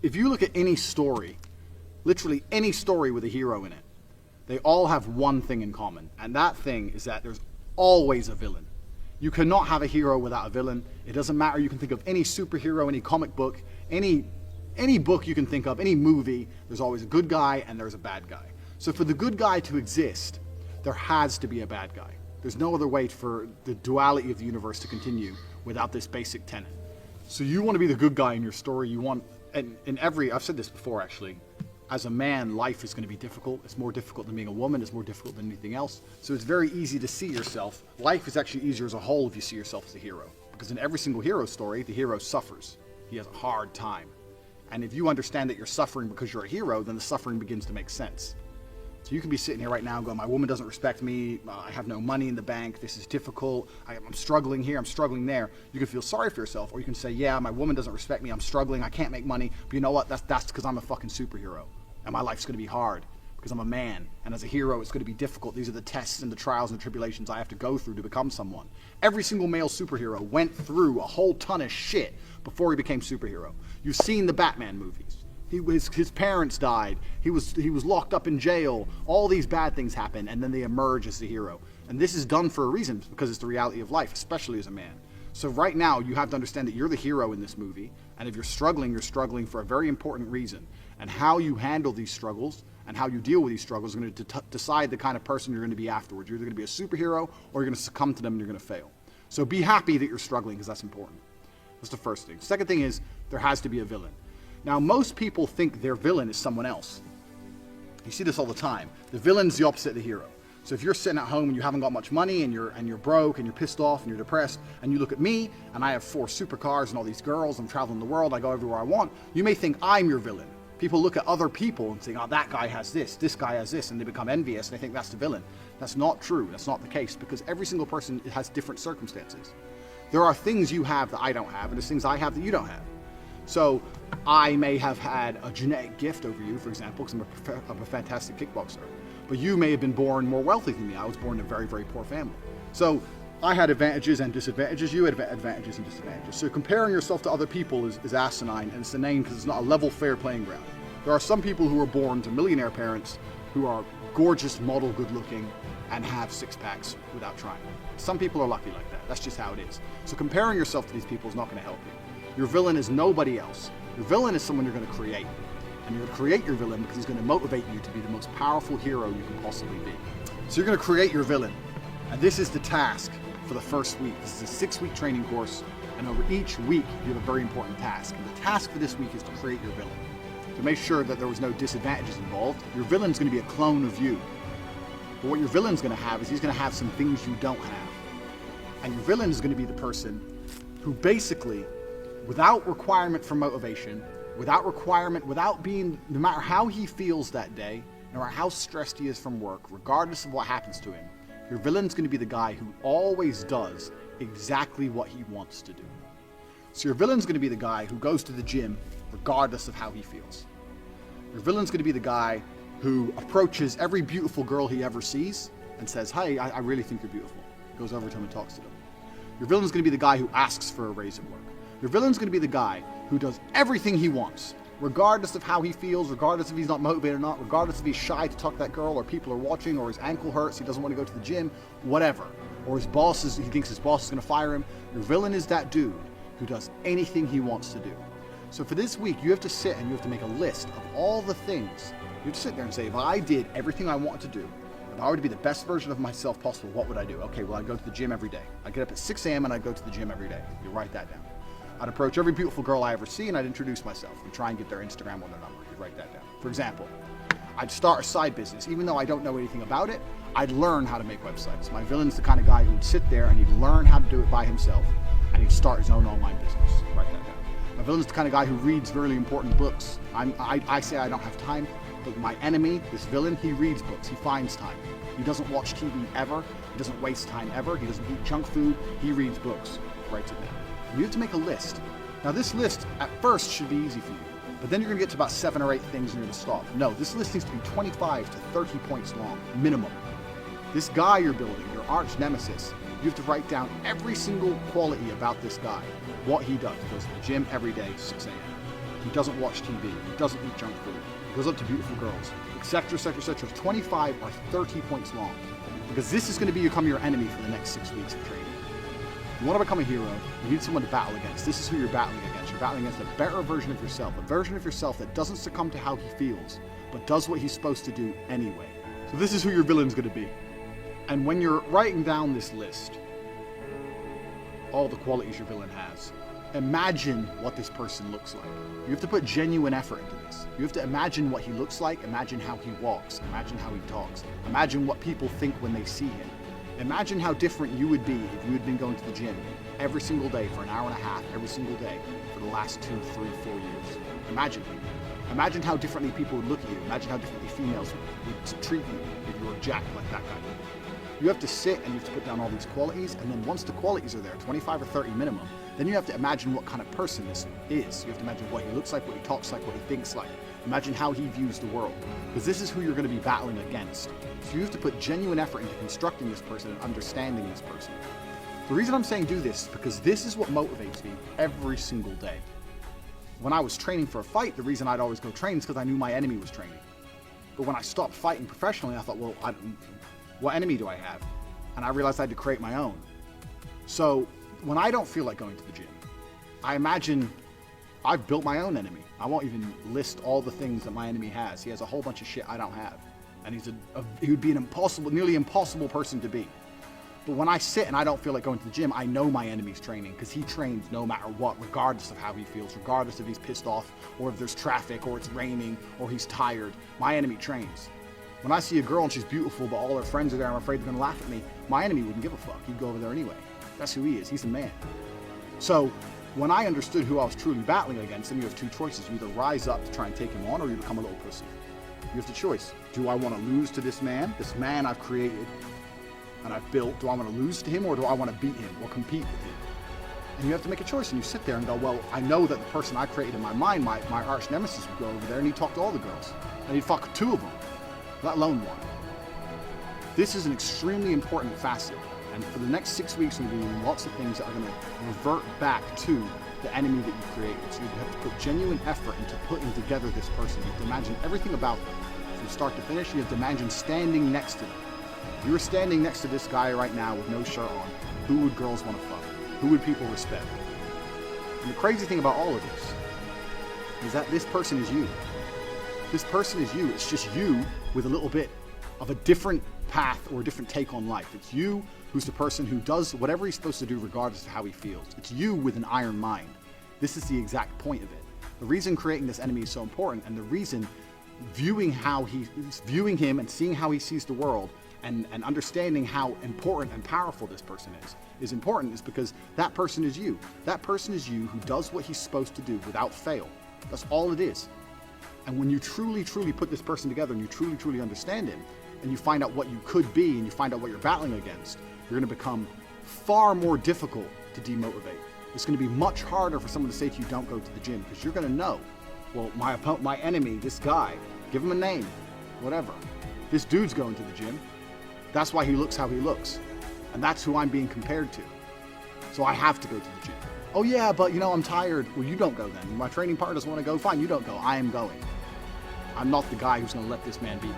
if you look at any story, literally any story with a hero in it, they all have one thing in common, and that thing is that there's always a villain. You cannot have a hero without a villain. It doesn't matter. You can think of any superhero, any comic book, any book you can think of, any movie, there's always a good guy and there's a bad guy. So for the good guy to exist, there has to be a bad guy. There's no other way for the duality of the universe to continue without this basic tenet. So you want to be the good guy in your story. You want, and I've said this before actually, as a man, life is going to be difficult. It's more difficult than being a woman. It's more difficult than anything else. So it's very easy to see yourself. Life is actually easier as a whole if you see yourself as a hero. Because in every single hero story, the hero suffers. He has a hard time. And if you understand that you're suffering because you're a hero, then the suffering begins to make sense. So you can be sitting here right now going, my woman doesn't respect me, I have no money in the bank, this is difficult, I'm struggling here, I'm struggling there. You can feel sorry for yourself, or you can say, yeah, my woman doesn't respect me, I'm struggling, I can't make money, but you know what, that's because I'm a fucking superhero. And my life's gonna be hard, because I'm a man, and as a hero it's gonna be difficult. These are the tests and the trials and tribulations I have to go through to become someone. Every single male superhero went through a whole ton of shit before he became superhero. You've seen the Batman movies. His parents died. He was locked up in jail. All these bad things happen, and then they emerge as the hero. And this is done for a reason, because it's the reality of life, especially as a man. So right now, you have to understand that you're the hero in this movie, and if you're struggling for a very important reason. And how you handle these struggles and how you deal with these struggles is going to decide the kind of person you're going to be afterwards. You're either going to be a superhero, or you're going to succumb to them and you're going to fail. So be happy that you're struggling, because that's important. That's the first thing. Second thing is, there has to be a villain. Now, most people think their villain is someone else. You see this all the time. The villain's the opposite of the hero. So if you're sitting at home and you haven't got much money and you're broke and you're pissed off and you're depressed, and you look at me and I have 4 supercars and all these girls, I'm traveling the world, I go everywhere I want, you may think I'm your villain. People look at other people and think, oh, that guy has this guy has this, and they become envious and they think that's the villain. That's not true. That's not the case, because every single person has different circumstances. There are things you have that I don't have, and there's things I have that you don't have. So I may have had a genetic gift over you, for example, because I'm a fantastic kickboxer. But you may have been born more wealthy than me. I was born in a very, very poor family. So I had advantages and disadvantages. You had advantages and disadvantages. So comparing yourself to other people is asinine, and it's inane because it's not a level, fair playing ground. There are some people who are born to millionaire parents who are gorgeous, model, good-looking, and have 6-packs without trying. Some people are lucky like that. That's just how it is. So comparing yourself to these people is not going to help you. Your villain is nobody else. Your villain is someone you're going to create. And you're going to create your villain because he's going to motivate you to be the most powerful hero you can possibly be. So you're going to create your villain. And this is the task for the first week. This is a 6-week training course. And over each week, you have a very important task. And the task for this week is to create your villain. To make sure that there was no disadvantages involved, your villain's going to be a clone of you. But what your villain's going to have is he's going to have some things you don't have. And your villain is going to be the person who basically, without requirement for motivation, without being, no matter how he feels that day, no matter how stressed he is from work, regardless of what happens to him, your villain's going to be the guy who always does exactly what he wants to do. So your villain's going to be the guy who goes to the gym regardless of how he feels. Your villain's going to be the guy who approaches every beautiful girl he ever sees and says, hey, I really think you're beautiful. Goes over to him and talks to them. Your villain's going to be the guy who asks for a raise at work. Your villain's going to be the guy who does everything he wants, regardless of how he feels, regardless if he's not motivated or not, regardless if he's shy to talk to that girl, or people are watching, or his ankle hurts, he doesn't want to go to the gym, whatever. Or he thinks his boss is going to fire him. Your villain is that dude who does anything he wants to do. So for this week, you have to sit and you have to make a list of all the things. You have to sit there and say, if I did everything I want to do, if I were to be the best version of myself possible, what would I do? Okay, well, I'd go to the gym every day. I'd get up at 6 a.m. and I'd go to the gym every day. You write that down. I'd approach every beautiful girl I ever see and I'd introduce myself and try and get their Instagram or their number. You write that down. For example, I'd start a side business. Even though I don't know anything about it, I'd learn how to make websites. My villain's the kind of guy who would sit there and he'd learn how to do it by himself, and he'd start his own online business. Write that down. My villain's the kind of guy who reads really important books. I say I don't have time, but my enemy, this villain, he reads books. He finds time. He doesn't watch TV ever. He doesn't waste time ever. He doesn't eat junk food. He reads books. Writes it down. You have to make a list. Now this list at first should be easy for you, but then you're gonna get to about 7 or 8 things and you're gonna stop. No, this list needs to be 25 to 30 points long, minimum. This guy you're building, your arch nemesis, you have to write down every single quality about this guy. What he does. He goes to the gym every day, 6 a.m. He doesn't watch TV. He doesn't eat junk food. He goes up to beautiful girls, etc., etc., etc. 25 or 30 points long. Because this is going to become your enemy for the next 6 weeks of training. You want to become a hero, you need someone to battle against. This is who you're battling against. You're battling against a better version of yourself, a version of yourself that doesn't succumb to how he feels, but does what he's supposed to do anyway. So this is who your villain's going to be. And when you're writing down this list, all the qualities your villain has, imagine what this person looks like. You have to put genuine effort into this. You have to imagine what he looks like, imagine how he walks, imagine how he talks, imagine what people think when they see him. Imagine how different you would be if you had been going to the gym every single day for an hour and a half, every single day for the last 2, 3, 4 years. Imagine. Imagine how differently people would look at you. Imagine how differently females would treat you if you were jacked like that guy. You have to sit and you have to put down all these qualities, and then once the qualities are there, 25 or 30 minimum, then you have to imagine what kind of person this is. You have to imagine what he looks like, what he talks like, what he thinks like. Imagine how he views the world, because this is who you're going to be battling against. So you have to put genuine effort into constructing this person and understanding this person. The reason I'm saying do this is because this is what motivates me every single day. When I was training for a fight, the reason I'd always go train is because I knew my enemy was training. But when I stopped fighting professionally, I thought, well, what enemy do I have? And I realized I had to create my own. So when I don't feel like going to the gym, I imagine I've built my own enemy. I won't even list all the things that my enemy has. He has a whole bunch of shit I don't have. And he would be an nearly impossible person to beat. But when I sit and I don't feel like going to the gym, I know my enemy's training, because he trains no matter what, regardless of how he feels, regardless if he's pissed off, or if there's traffic, or it's raining, or he's tired. My enemy trains. When I see a girl and she's beautiful, but all her friends are there, I'm afraid they're gonna laugh at me, my enemy wouldn't give a fuck. He'd go over there anyway. That's who he is. He's a man. So when I understood who I was truly battling against, then you have two choices. You either rise up to try and take him on, or you become a little pussy. You have the choice. Do I want to lose to this man I've created and I've built? Do I want to lose to him, or do I want to beat him or compete with him? And you have to make a choice, and you sit there and go, well, I know that the person I created in my mind, my arch nemesis, would go over there and he'd talk to all the girls. And he'd fuck 2 of them, let alone 1. This is an extremely important facet. And for the next 6 weeks, we're going to be doing lots of things that are going to revert back to the enemy that you created. So you have to put genuine effort into putting together this person. You have to imagine everything about them. From start to finish, you have to imagine standing next to them. If you were standing next to this guy right now with no shirt on, who would girls want to fuck? Who would people respect? And the crazy thing about all of this is that this person is you. This person is you. It's just you with a little bit of a different path or a different take on life. It's you who's the person who does whatever he's supposed to do regardless of how he feels. It's you with an iron mind. This is the exact point of it. The reason creating this enemy is so important, and the reason viewing him and seeing how he sees the world and understanding how important and powerful this person is important, is because that person is you. That person is you who does what he's supposed to do without fail. That's all it is. And when you truly, truly put this person together and you truly, truly understand him, and you find out what you could be and you find out what you're battling against, you're going to become far more difficult to demotivate. It's going to be much harder for someone to say to you, don't go to the gym, because you're going to know, well, my enemy, this guy, give him a name, whatever. This dude's going to the gym. That's why he looks how he looks. And that's who I'm being compared to. So I have to go to the gym. Oh yeah, but I'm tired. Well, you don't go then. My training partner doesn't want to go. Fine, you don't go. I am going. I'm not the guy who's going to let this man beat me.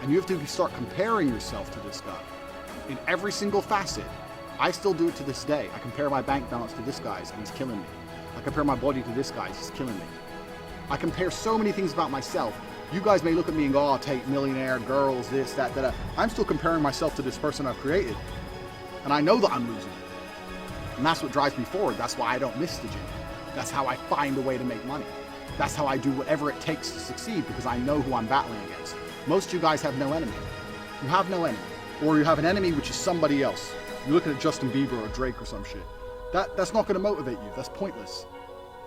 And you have to start comparing yourself to this guy in every single facet. I still do it to this day. I compare my bank balance to this guy's and he's killing me. I compare my body to this guy's, he's killing me. I compare so many things about myself. You guys may look at me and go, oh, Tate, millionaire, girls, this, that, that. I'm still comparing myself to this person I've created. And I know that I'm losing. And that's what drives me forward. That's why I don't miss the gym. That's how I find a way to make money. That's how I do whatever it takes to succeed, because I know who I'm battling against. Most of you guys have no enemy. You have no enemy. Or you have an enemy which is somebody else. You're looking at Justin Bieber or Drake or some shit. That's not going to motivate you. That's pointless.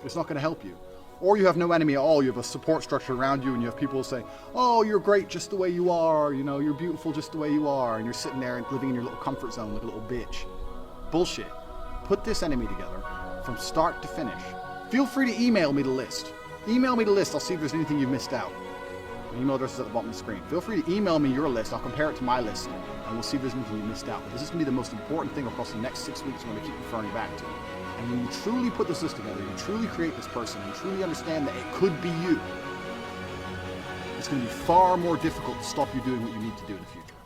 It's not going to help you. Or you have no enemy at all. You have a support structure around you, and you have people saying, oh, you're great just the way you are. You're beautiful just the way you are. And you're sitting there and living in your little comfort zone like a little bitch. Bullshit. Put this enemy together from start to finish. Feel free to email me the list. Email me the list. I'll see if there's anything you missed out. My email address is at the bottom of the screen. Feel free to email me your list. I'll compare it to my list, and we'll see if there's anything you missed out. But this is going to be the most important thing across the next 6 weeks I'm going to keep referring back to. And when you truly put this list together, you truly create this person, and truly understand that it could be you, it's going to be far more difficult to stop you doing what you need to do in the future.